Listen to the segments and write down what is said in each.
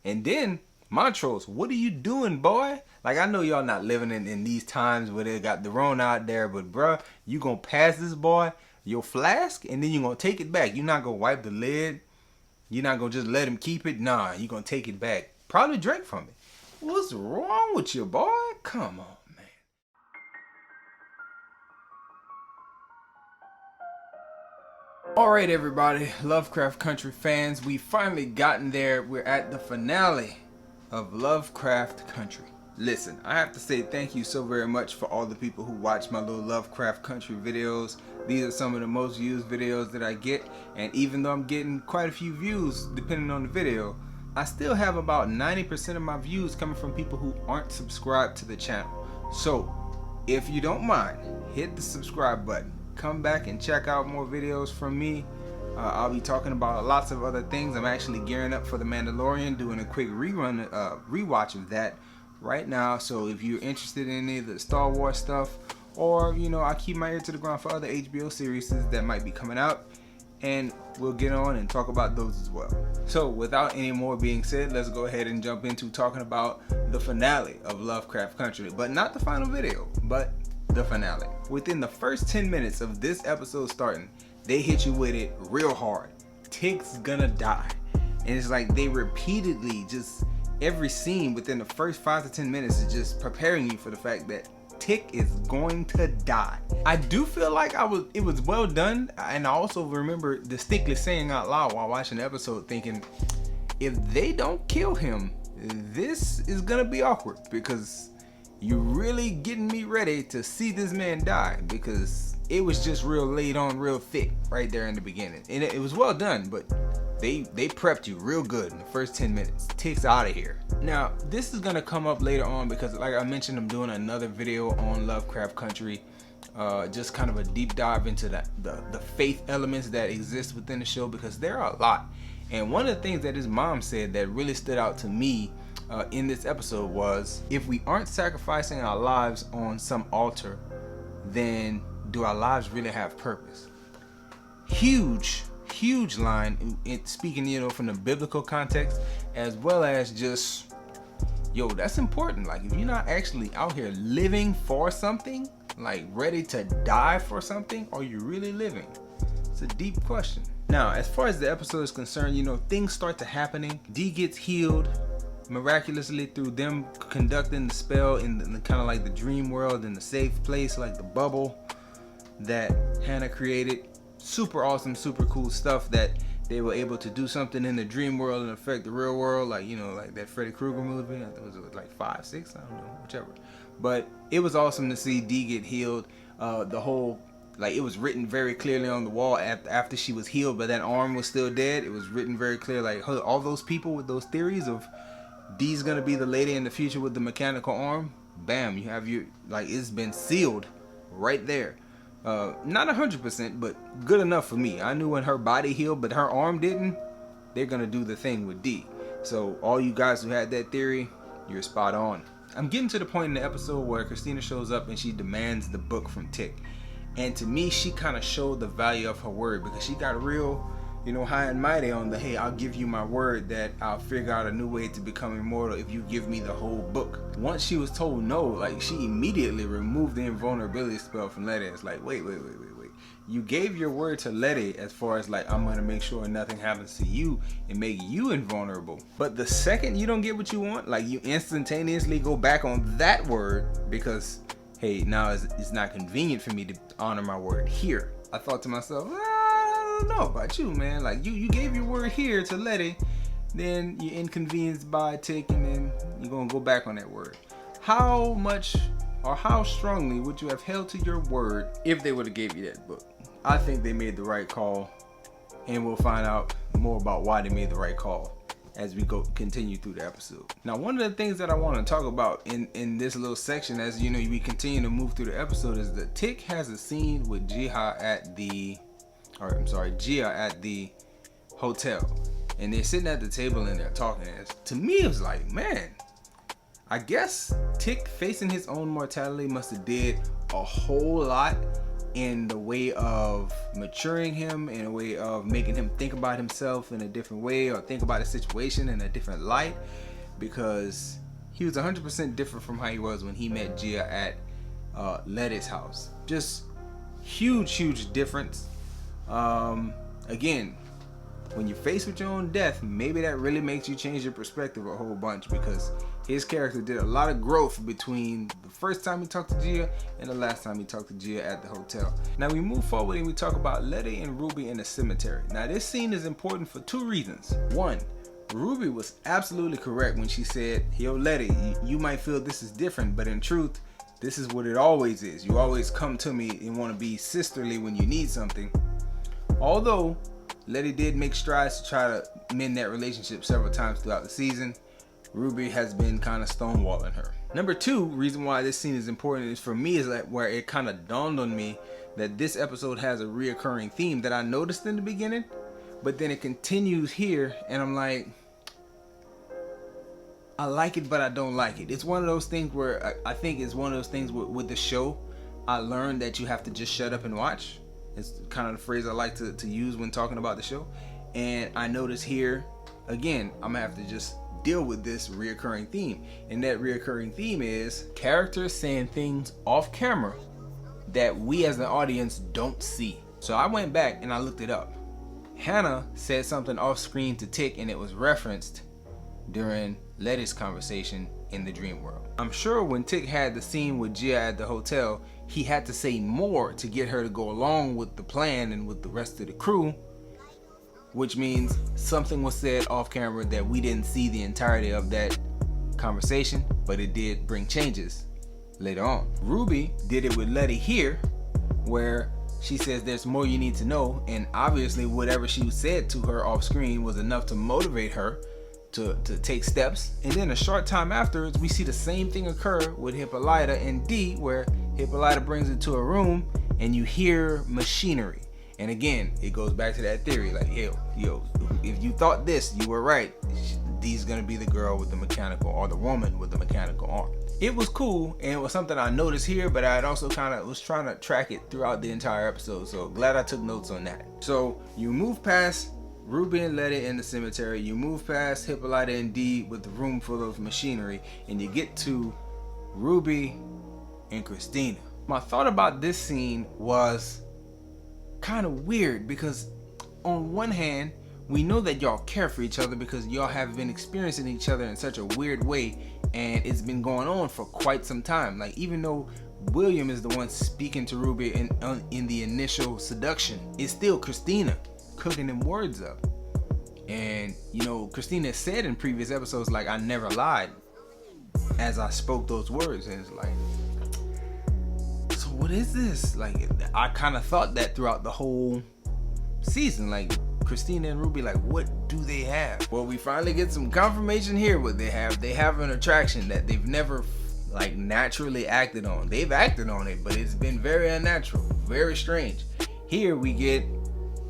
And then Montrose, what are you doing, boy? Like, I know y'all not living in these times where they got the Rona out there, but bruh, you gonna pass this boy your flask and then you gonna take it back. You're not gonna wipe the lid. You're not gonna just let him keep it. Nah, you gonna take it back. Probably drink from it. What's wrong with you, boy? Come on. Alright everybody, Lovecraft Country fans, we finally gotten there. We're at the finale of Lovecraft Country. Listen, I have to say thank you so very much for all the people who watch my little Lovecraft Country videos. These are some of the most viewed videos that I get, and even though I'm getting quite a few views depending on the video, I still have about 90% of my views coming from people who aren't subscribed to the channel. So, if you don't mind, hit the subscribe button. Come back and check out more videos from me. I'll be talking about lots of other things. I'm actually gearing up for The Mandalorian, doing a quick rewatch of that right now. So if you're interested in any of the Star Wars stuff, or I keep my ear to the ground for other HBO series that might be coming out, and we'll get on and talk about those as well. So without any more being said, let's go ahead and jump into talking about the finale of Lovecraft Country, but not the final video, but the finale. Within the first 10 minutes of this episode starting, they hit you with it real hard. Tick's gonna die. And it's like they repeatedly, just every scene within the first 5 to 10 minutes is just preparing you for the fact that Tick is going to die. I do feel like it was well done, and I also remember distinctly saying out loud while watching the episode, thinking, if they don't kill him, this is gonna be awkward, because you're really getting me ready to see this man die, because it was just real laid on real thick right there in the beginning, and it was well done, but they prepped you real good in the first 10 minutes. Tick's out of here. Now this is gonna come up later on, because like I mentioned, I'm doing another video on Lovecraft Country, just kind of a deep dive into the faith elements that exist within the show, because there are a lot. And one of the things that his mom said that really stood out to me in this episode was, if we aren't sacrificing our lives on some altar, then do our lives really have purpose? Huge line, speaking from the biblical context, as well as just, that's important. Like, if you're not actually out here living for something, like ready to die for something, are you really living? It's a deep question. Now, as far as the episode is concerned, things start to happening. Dee gets healed miraculously through them conducting the spell in the kind of like the dream world, in the safe place, like the bubble that Hannah created. Super awesome, super cool stuff that they were able to do something in the dream world and affect the real world, like like that Freddy Krueger movie. I think it was like 5, 6, I don't know, whichever. But it was awesome to see Dee get healed. The whole, like, it was written very clearly on the wall after she was healed, but that arm was still dead. It was written very clear, like, all those people with those theories of Dee's gonna be the lady in the future with the mechanical arm, bam, you have your, like, it's been sealed right there. Not 100%, but good enough for me. I knew when her body healed, but her arm didn't, they're gonna do the thing with Dee. So all you guys who had that theory, you're spot on. I'm getting to the point in the episode where Christina shows up and she demands the book from Tick. And to me, she kind of showed the value of her word, because she got real, high and mighty on the, hey, I'll give you my word that I'll figure out a new way to become immortal if you give me the whole book. Once she was told no, like, she immediately removed the invulnerability spell from Letty. It's like, wait. You gave your word to Letty as far as, like, I'm gonna make sure nothing happens to you and make you invulnerable. But the second you don't get what you want, like, you instantaneously go back on that word because, hey, now it's not convenient for me to honor my word here. I thought to myself, I don't know about you, man. Like, you gave your word here to Letty, then you're inconvenienced by Tick, and then you're gonna go back on that word. How much or how strongly would you have held to your word if they would have gave you that book? I think they made the right call, and we'll find out more about why they made the right call as we continue through the episode. Now, one of the things that I want to talk about in this little section, as we continue to move through the episode, is that Tick has a scene with Gia at the hotel, and they're sitting at the table and they're talking. And to me, it was like, man, I guess Tick facing his own mortality must have did a whole lot in the way of maturing him, in a way of making him think about himself in a different way, or think about the situation in a different light, because he was 100% different from how he was when he met Gia at Letty's house. Just huge difference. Again, when you're faced with your own death, maybe that really makes you change your perspective a whole bunch, because his character did a lot of growth between the first time he talked to Gia and the last time he talked to Gia at the hotel. Now we move forward and we talk about Letty and Ruby in the cemetery. Now this scene is important for two reasons. One, Ruby was absolutely correct when she said, yo Letty, you might feel this is different, but in truth, this is what it always is. You always come to me and want to be sisterly when you need something. Although Letty did make strides to try to mend that relationship several times throughout the season, Ruby has been kind of stonewalling her. Number two reason why this scene is important is, for me, is like where it kind of dawned on me that this episode has a reoccurring theme that I noticed in the beginning, but then it continues here, and I'm like, I like it, but I don't like it. It's one of those things where I think it's one of those things with the show. I learned that you have to just shut up and watch. It's kind of the phrase I like to use when talking about the show. And I notice here, again, I'm gonna have to just deal with this reoccurring theme. And that reoccurring theme is characters saying things off camera that we as an audience don't see. So I went back and I looked it up. Hannah said something off screen to Tick, and it was referenced during Letty's conversation in the dream world. I'm sure when Tick had the scene with Gia at the hotel, he had to say more to get her to go along with the plan and with the rest of the crew, which means something was said off camera that we didn't see the entirety of that conversation, but it did bring changes later on. Ruby did it with Letty here, where she says there's more you need to know, and obviously whatever she said to her off screen was enough to motivate her to take steps. And then a short time afterwards, we see the same thing occur with Hippolyta and Dee, where Hippolyta brings it to a room and you hear machinery. And again, it goes back to that theory, like, yo, if you thought this, you were right. Dee's gonna be the girl with the mechanical, or the woman with the mechanical arm. It was cool, and it was something I noticed here, but I also kind of was trying to track it throughout the entire episode, so glad I took notes on that. So you move past Ruby and Letty in the cemetery, you move past Hippolyta and Dee with the room full of machinery, and you get to Ruby and Christina. My thought about this scene was kind of weird, because on one hand, we know that y'all care for each other because y'all have been experiencing each other in such a weird way, and it's been going on for quite some time. Like, even though William is the one speaking to Ruby in the initial seduction, it's still Christina cooking them words up. And you know, Christina said in previous episodes, like, I never lied as I spoke those words, and it's like, so what is this? Like, I kind of thought that throughout the whole season, like, Christina and Ruby, like, what do they have? Well, we finally get some confirmation here. What they have an attraction that they've never like naturally acted on. They've acted on it, but it's been very unnatural, very strange. Here we get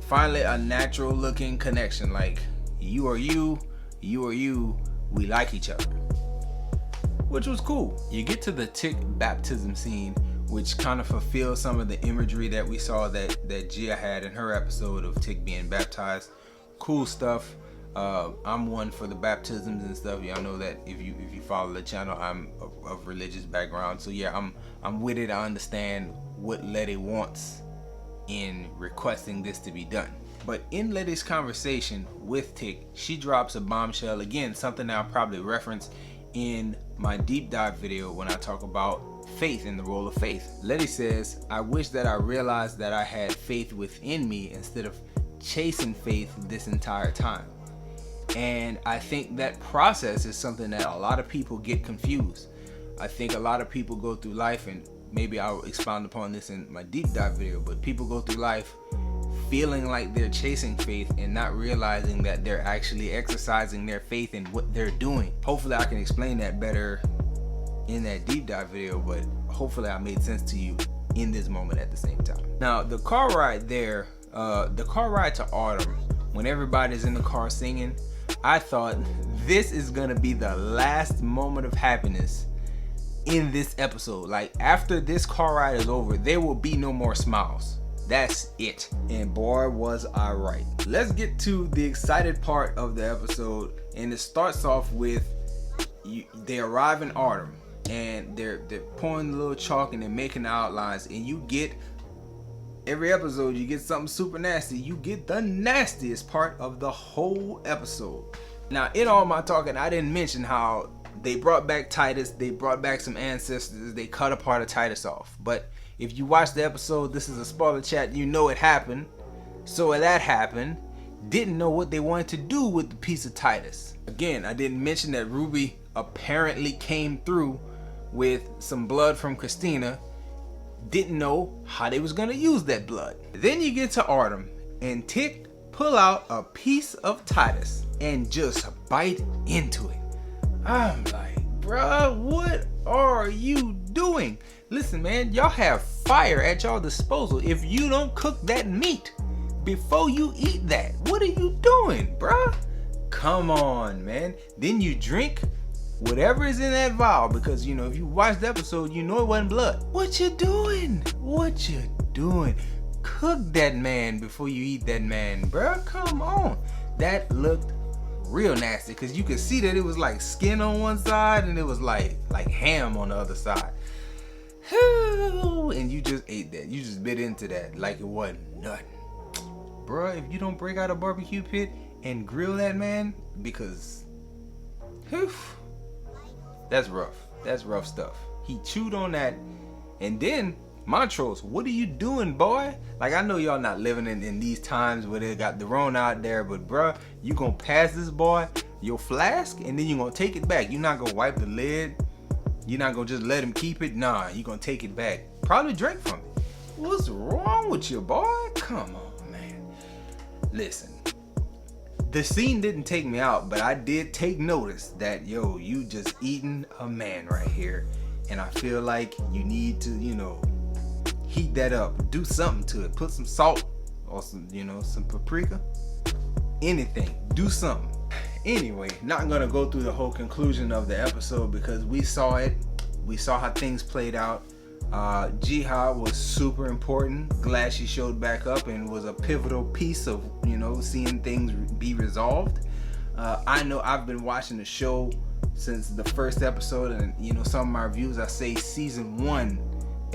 finally a natural looking connection, like, you are you, you are you, we like each other, which was cool. You get to the Tick baptism scene, which kind of fulfills some of the imagery that we saw that Gia had in her episode of Tick being baptized. Cool stuff. I'm one for the baptisms and stuff. Y'all know that if you follow the channel, I'm of religious background, so yeah, I'm with it. I understand what Letty wants in requesting this to be done. But in Letty's conversation with Tick, she drops a bombshell again, something that I'll probably reference in my deep dive video when I talk about faith and the role of faith. Letty says, I wish that I realized that I had faith within me instead of chasing faith this entire time. And I think that process is something that a lot of people get confused. I think a lot of people go through life, and maybe I'll expound upon this in my deep dive video, but people go through life feeling like they're chasing faith and not realizing that they're actually exercising their faith in what they're doing. Hopefully I can explain that better in that deep dive video, but hopefully I made sense to you in this moment at the same time. Now, the car ride there, the car ride to Autumn, when everybody's in the car singing, I thought this is gonna be the last moment of happiness in this episode. Like, after this car ride is over, there will be no more smiles. That's it. And boy, was I right. Let's get to the excited part of the episode. And it starts off with they arrive in Artem, and they're pouring a little chalk and they're making the outlines. And you get, every episode you get something super nasty. You get the nastiest part of the whole episode. Now, in all my talking, I didn't mention how they brought back Titus. They brought back some ancestors. They cut a part of Titus off. But if you watch the episode, this is a spoiler chat, you know it happened. So that happened. Didn't know what they wanted to do with the piece of Titus. Again, I didn't mention that Ruby apparently came through with some blood from Christina. Didn't know how they was gonna use that blood. Then you get to Artem, and Tick pull out a piece of Titus and just bite into it. I'm like, bruh, what are you doing? Listen, man, y'all have fire at y'all disposal. If you don't cook that meat before you eat that, what are you doing, bruh? Come on, man. Then you drink whatever is in that vial, because, you know, if you watch the episode, you know it wasn't blood. What you doing? What you doing? Cook that man before you eat that man, bruh. Come on. That looked real nasty, because you could see that it was like skin on one side and it was like ham on the other side. And you just ate that. You just bit into that like it wasn't nothing. Bruh, if you don't break out a barbecue pit and grill that man, because that's rough. That's rough stuff. He chewed on that. And then Montrose, what are you doing, boy? Like, I know y'all not living in these times where they got the Rona out there, but bruh, you gonna pass this boy your flask and then you gonna take it back. You're not gonna wipe the lid. You're not gonna just let him keep it. Nah, you gonna take it back. Probably drink from it. What's wrong with you, boy? Come on, man. Listen, the scene didn't take me out, but I did take notice that, yo, you just eating a man right here. And I feel like you need to, you know, heat that up. Do something to it. Put some salt or some, you know, some paprika. Anything. Do something. Anyway, not gonna go through the whole conclusion of the episode because we saw it. We saw how things played out. Jiha was super important. Glad she showed back up and was a pivotal piece of, you know, seeing things be resolved. I know I've been watching the show since the first episode, and you know, some of my reviews I say season 1,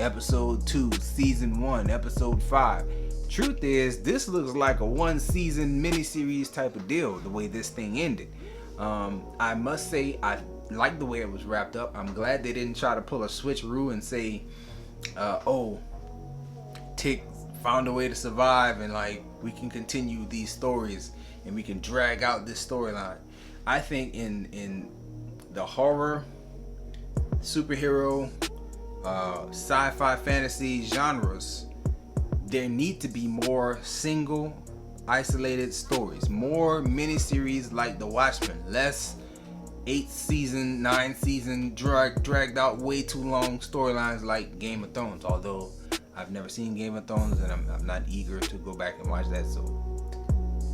episode 2, season 1, episode 5. Truth is, this looks like a 1-season miniseries type of deal, the way this thing ended. I must say, I like the way it was wrapped up. I'm glad they didn't try to pull a switcheroo and say, oh, Tick found a way to survive and like we can continue these stories and we can drag out this storyline. I think in the horror, superhero, sci-fi, fantasy genres, there need to be more single, isolated stories, more miniseries like The Watchmen, less 8-season, 9-season dragged out way too long storylines like Game of Thrones. Although I've never seen Game of Thrones and I'm not eager to go back and watch that, so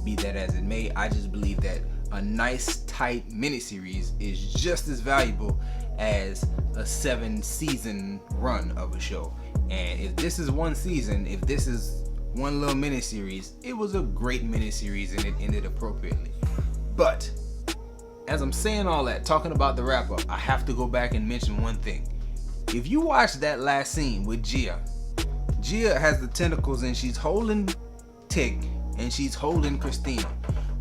be that as it may, I just believe that a nice tight miniseries is just as valuable as a 7-season run of a show. And if this is 1 season, if this is one little miniseries, it was a great miniseries and it ended appropriately. But as I'm saying all that, talking about the wrap up, I have to go back and mention one thing. If you watch that last scene with Gia has the tentacles and she's holding Tick and she's holding Christina,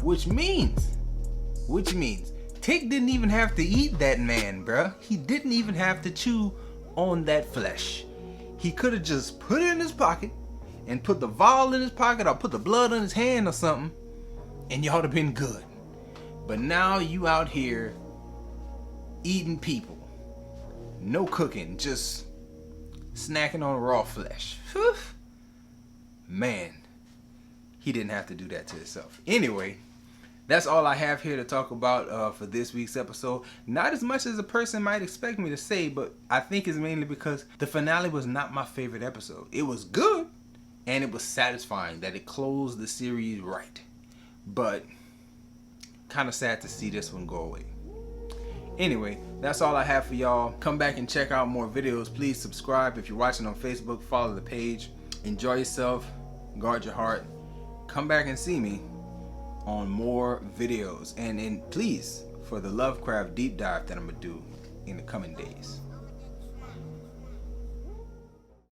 which means Tick didn't even have to eat that man, bruh. He didn't even have to chew on that flesh. He could have just put it in his pocket and put the vial in his pocket or put the blood on his hand or something, and y'all would have been good. But now you out here eating people. No cooking, just snacking on raw flesh. Whew. Man, he didn't have to do that to himself. Anyway, that's all I have here to talk about for this week's episode. Not as much as a person might expect me to say, but I think it's mainly because the finale was not my favorite episode. It was good, and it was satisfying that it closed the series right. But kind of sad to see this one go away. Anyway, that's all I have for y'all. Come back and check out more videos. Please subscribe. If you're watching on Facebook, follow the page. Enjoy yourself. Guard your heart. Come back and see me on more videos. And please, for the Lovecraft deep dive that I'm going to do in the coming days.